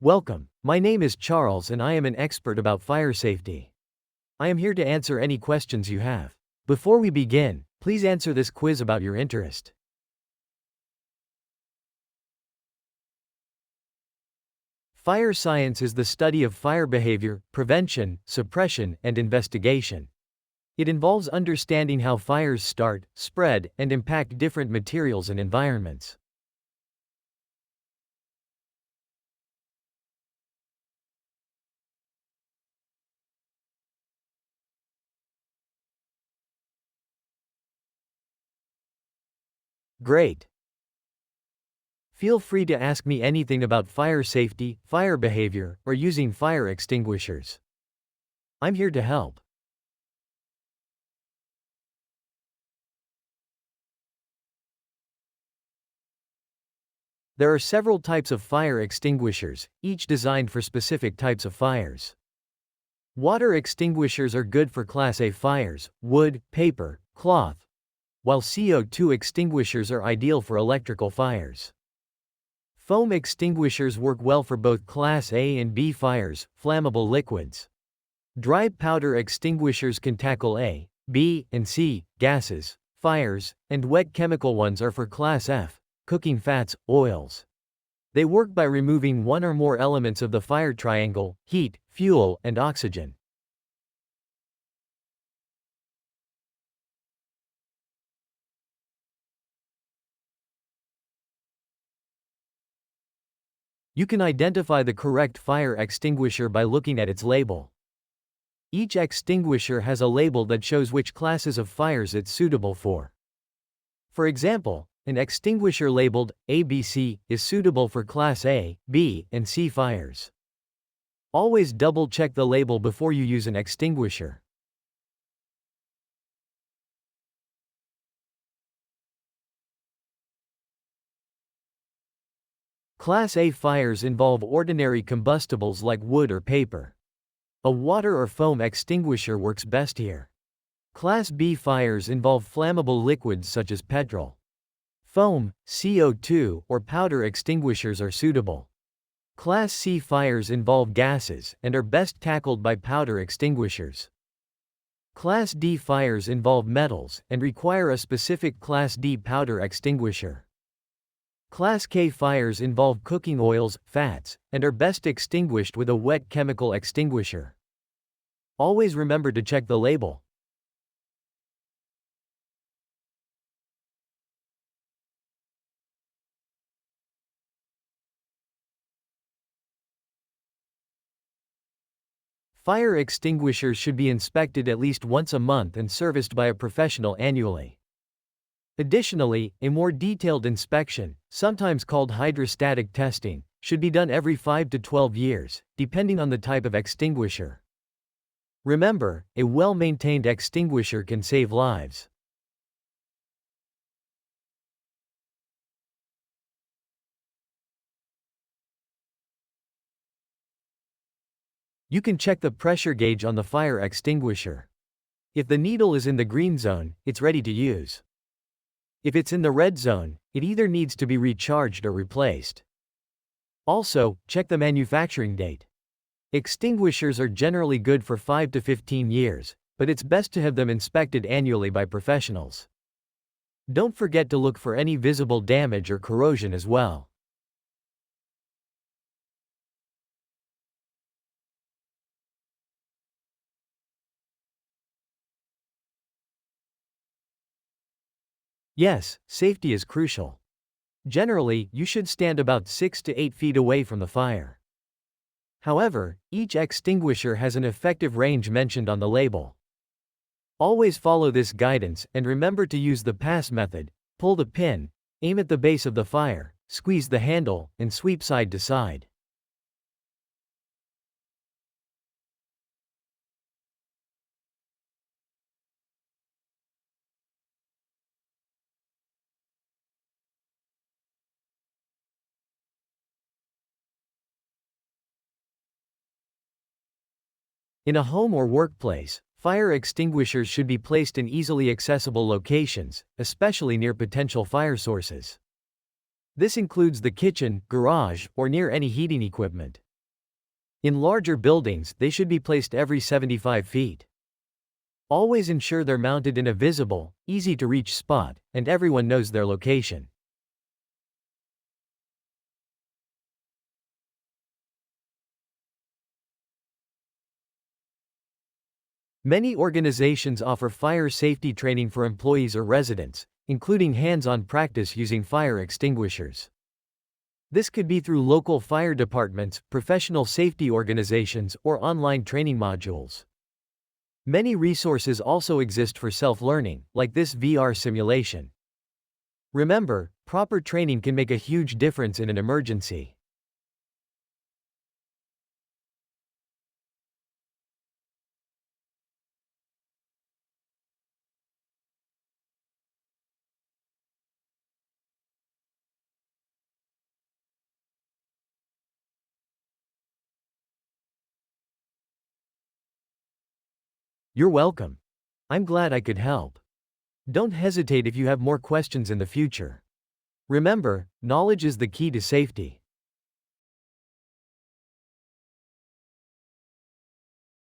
Welcome, my name is Charles and I am an expert about fire safety. I am here to answer any questions you have. Before we begin, please answer this quiz about your interest. Fire science is the study of fire behavior, prevention, suppression, and investigation. It involves understanding how fires start, spread, and impact different materials and environments. Great! Feel free to ask me anything about fire safety, fire behavior, or using fire extinguishers. I'm here to help. There are several types of fire extinguishers, each designed for specific types of fires. Water extinguishers are good for Class A fires, wood, paper, cloth, while CO2 extinguishers are ideal for electrical fires. Foam extinguishers work well for both Class A and B fires, flammable liquids. Dry powder extinguishers can tackle A, B, and C gases, fires, and wet chemical ones are for Class F, cooking fats, oils. They work by removing one or more elements of the fire triangle: heat, fuel, and oxygen. You can identify the correct fire extinguisher by looking at its label. Each extinguisher has a label that shows which classes of fires it's suitable for. For example, an extinguisher labeled ABC is suitable for Class A, B, and C fires. Always double-check the label before you use an extinguisher. Class A fires involve ordinary combustibles like wood or paper. A water or foam extinguisher works best here. Class B fires involve flammable liquids such as petrol. Foam, CO2, or powder extinguishers are suitable. Class C fires involve gases and are best tackled by powder extinguishers. Class D fires involve metals and require a specific Class D powder extinguisher. Class K fires involve cooking oils, fats, and are best extinguished with a wet chemical extinguisher. Always remember to check the label. Fire extinguishers should be inspected at least once a month and serviced by a professional annually. Additionally, a more detailed inspection, sometimes called hydrostatic testing, should be done every 5 to 12 years, depending on the type of extinguisher. Remember, a well-maintained extinguisher can save lives. You can check the pressure gauge on the fire extinguisher. If the needle is in the green zone, it's ready to use. If it's in the red zone, it either needs to be recharged or replaced. Also, check the manufacturing date. Extinguishers are generally good for 5 to 15 years, but it's best to have them inspected annually by professionals. Don't forget to look for any visible damage or corrosion as well. Yes, safety is crucial. Generally, you should stand about 6 to 8 feet away from the fire. However, each extinguisher has an effective range mentioned on the label. Always follow this guidance and remember to use the pass method: pull the pin, aim at the base of the fire, squeeze the handle, and sweep side to side. In a home or workplace, fire extinguishers should be placed in easily accessible locations, especially near potential fire sources. This includes the kitchen, garage, or near any heating equipment. In larger buildings, they should be placed every 75 feet. Always ensure they're mounted in a visible, easy-to-reach spot, and everyone knows their location. Many organizations offer fire safety training for employees or residents, including hands-on practice using fire extinguishers. This could be through local fire departments, professional safety organizations, or online training modules. Many resources also exist for self-learning, like this VR simulation. Remember, proper training can make a huge difference in an emergency. You're welcome. I'm glad I could help. Don't hesitate if you have more questions in the future. Remember, knowledge is the key to safety.